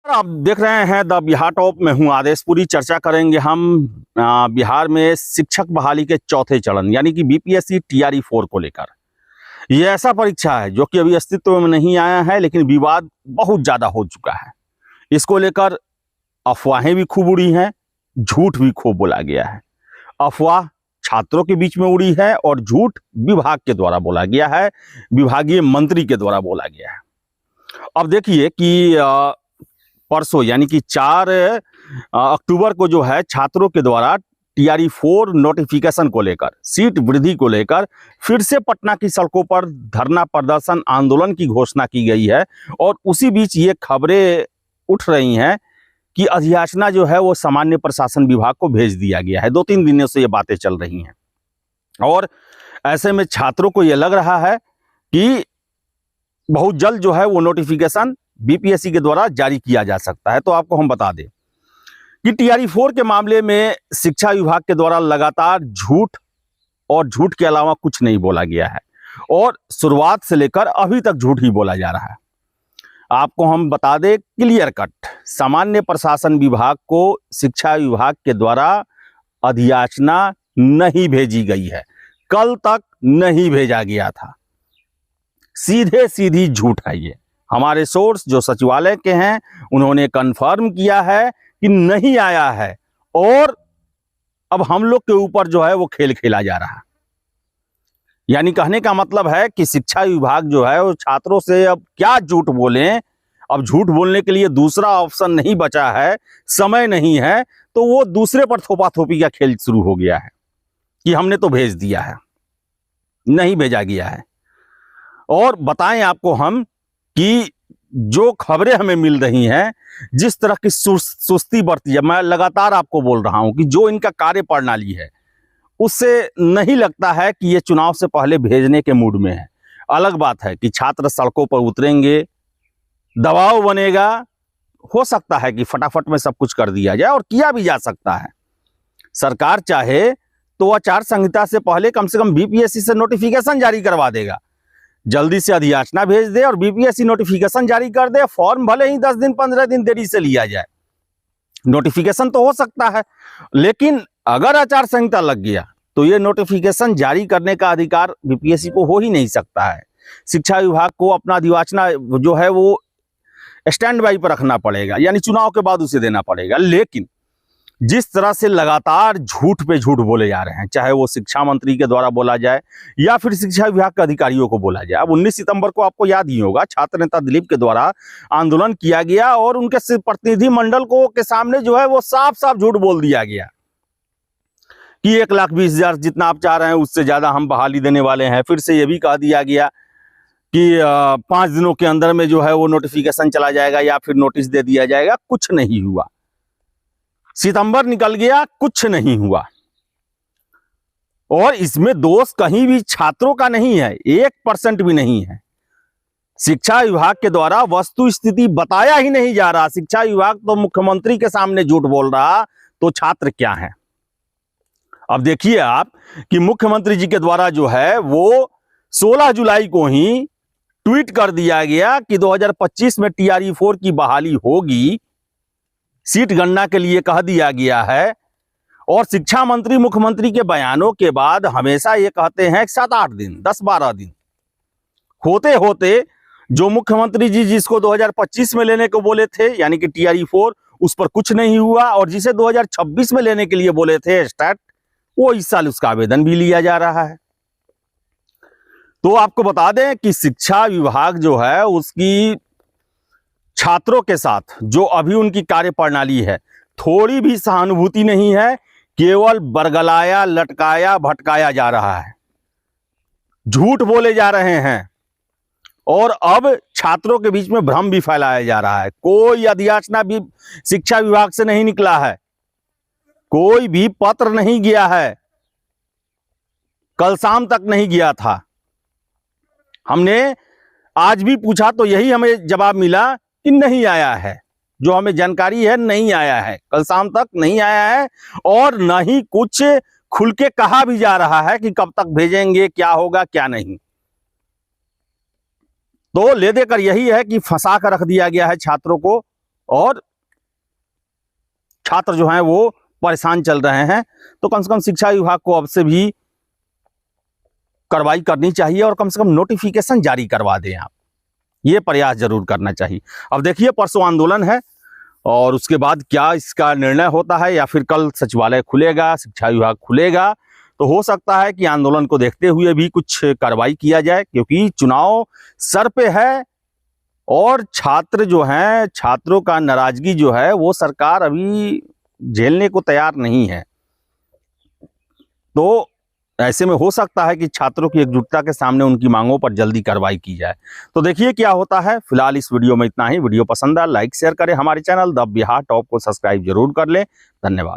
आप देख रहे हैं द बिहार टॉप में हूं आदेश। पूरी चर्चा करेंगे हम बिहार में शिक्षक बहाली के चौथे चरण यानी कि बीपीएससी टीआरई 4 को लेकर। ये ऐसा परीक्षा है जो कि अभी अस्तित्व में नहीं आया है, लेकिन विवाद बहुत ज्यादा हो चुका है। इसको लेकर अफवाहें भी खूब उड़ी हैं, झूठ भी खूब बोला गया है। अफवाह छात्रों के बीच में उड़ी है और झूठ विभाग के द्वारा बोला गया है, विभागीय मंत्री के द्वारा बोला गया है। अब देखिए कि परसों यानी कि 4 अक्टूबर को जो है छात्रों के द्वारा टीआरई 4 नोटिफिकेशन को लेकर, सीट वृद्धि को लेकर फिर से पटना की सड़कों पर धरना प्रदर्शन आंदोलन की घोषणा की गई है। और उसी बीच ये खबरें उठ रही हैं कि अधियाचना जो है वो सामान्य प्रशासन विभाग को भेज दिया गया है। 2-3 दिनों से ये बातें चल रही हैं और ऐसे में छात्रों को ये लग रहा है कि बहुत जल्द जो है वो नोटिफिकेशन बीपीएससी के द्वारा जारी किया जा सकता है। तो आपको हम बता दें कि टीआरई 4 के मामले में शिक्षा विभाग के द्वारा लगातार झूठ और झूठ के अलावा कुछ नहीं बोला गया है और शुरुआत से लेकर अभी तक झूठ ही बोला जा रहा है। आपको हम बता दें क्लियर कट, सामान्य प्रशासन विभाग को शिक्षा विभाग के द्वारा अधियाचना नहीं भेजी गई है, कल तक नहीं भेजा गया था। सीधे सीधी झूठ है ये। हमारे सोर्स जो सचिवालय के हैं उन्होंने कंफर्म किया है कि नहीं आया है और अब हम लोग के ऊपर जो है वो खेल खेला जा रहा है। यानी कहने का मतलब है कि शिक्षा विभाग जो है वो छात्रों से अब क्या झूठ बोलें, अब झूठ बोलने के लिए दूसरा ऑप्शन नहीं बचा है, समय नहीं है, तो वो दूसरे पर थोपा-थोपी का खेल शुरू हो गया है कि हमने तो भेज दिया है, नहीं भेजा गया है। और बताएं आपको हम कि जो खबरें हमें मिल रही हैं, जिस तरह की सुस्ती बरती है, मैं लगातार आपको बोल रहा हूं कि जो इनका कार्य प्रणाली है उससे नहीं लगता है कि ये चुनाव से पहले भेजने के मूड में है। अलग बात है कि छात्र सड़कों पर उतरेंगे, दबाव बनेगा, हो सकता है कि फटाफट में सब कुछ कर दिया जाए और किया भी जा सकता है। सरकार चाहे तो आचार संहिता से पहले कम से कम बीपीएससी से नोटिफिकेशन जारी करवा देगा, जल्दी से अधियाचना भेज दे और बीपीएससी नोटिफिकेशन जारी कर दे। फॉर्म भले ही 10 दिन 15 दिन देरी से लिया जाए, नोटिफिकेशन तो हो सकता है, लेकिन अगर आचार संहिता लग गया तो ये नोटिफिकेशन जारी करने का अधिकार बीपीएससी को हो ही नहीं सकता है। शिक्षा विभाग को अपना अधियाचना जो है वो स्टैंड बाई पर रखना पड़ेगा, यानी चुनाव के बाद उसे देना पड़ेगा। लेकिन जिस तरह से लगातार झूठ पे झूठ बोले जा रहे हैं, चाहे वो शिक्षा मंत्री के द्वारा बोला जाए या फिर शिक्षा विभाग के अधिकारियों को बोला जाए। अब 19 सितंबर को आपको याद ही होगा, छात्र नेता दिलीप के द्वारा आंदोलन किया गया और उनके प्रतिनिधि मंडल को के सामने जो है वो साफ साफ झूठ बोल दिया गया कि 1,20,000 जितना आप चाह रहे हैं उससे ज्यादा हम बहाली देने वाले हैं। फिर से ये भी कह दिया गया कि 5 दिनों के अंदर में जो है वो नोटिफिकेशन चला जाएगा या फिर नोटिस दे दिया जाएगा। कुछ नहीं हुआ, सितंबर निकल गया, कुछ नहीं हुआ। और इसमें दोष कहीं भी छात्रों का नहीं है, 1% भी नहीं है। शिक्षा विभाग के द्वारा वस्तु स्थिति बताया ही नहीं जा रहा। शिक्षा विभाग तो मुख्यमंत्री के सामने झूठ बोल रहा, तो छात्र क्या है? अब देखिए आप कि मुख्यमंत्री जी के द्वारा जो है वो 16 जुलाई को ही ट्वीट कर दिया गया कि 2025 में टीआरई 4 की बहाली होगी, सीट गणना के लिए कह दिया गया है। और शिक्षा मंत्री मुख्यमंत्री के बयानों के बाद हमेशा ये कहते हैं 7-8 दिन 10-12 दिन होते होते जो मुख्यमंत्री जी जिसको 2025 में लेने को बोले थे यानी कि टीआरई 4, उस पर कुछ नहीं हुआ, और जिसे 2026 में लेने के लिए बोले थे स्टार्ट, वो इस साल उसका आवेदन भी लिया जा रहा है। तो आपको बता दें कि शिक्षा विभाग जो है उसकी छात्रों के साथ जो अभी उनकी कार्य प्रणाली है, थोड़ी भी सहानुभूति नहीं है, केवल बरगलाया लटकाया भटकाया जा रहा है, झूठ बोले जा रहे हैं और अब छात्रों के बीच में भ्रम भी फैलाया जा रहा है। कोई अधियाचना भी शिक्षा विभाग से नहीं निकला है, कोई भी पत्र नहीं गया है, कल शाम तक नहीं गया था। हमने आज भी पूछा तो यही हमें जवाब मिला कि नहीं आया है, जो हमें जानकारी है नहीं आया है, कल शाम तक नहीं आया है। और न ही कुछ खुल के कहा भी जा रहा है कि कब तक भेजेंगे, क्या होगा क्या नहीं। तो ले देकर यही है कि फंसा कर रख दिया गया है छात्रों को और छात्र जो हैं वो परेशान चल रहे हैं। तो कम से कम शिक्षा विभाग को अब से भी कार्रवाई करनी चाहिए और कम से कम नोटिफिकेशन जारी करवा दें आप, ये प्रयास जरूर करना चाहिए। अब देखिए परसों आंदोलन है और उसके बाद क्या इसका निर्णय होता है, या फिर कल सचिवालय खुलेगा, शिक्षा विभाग खुलेगा, तो हो सकता है कि आंदोलन को देखते हुए भी कुछ कार्रवाई किया जाए, क्योंकि चुनाव सर पे है और छात्र जो हैं, छात्रों का नाराजगी जो है वो सरकार अभी झेलने को तैयार नहीं है। तो ऐसे में हो सकता है कि छात्रों की एकजुटता के सामने उनकी मांगों पर जल्दी कार्रवाई की जाए। तो देखिए क्या होता है। फिलहाल इस वीडियो में इतना ही। वीडियो पसंद आया लाइक शेयर करें, हमारे चैनल द बिहार टॉप को सब्सक्राइब जरूर कर लें। धन्यवाद।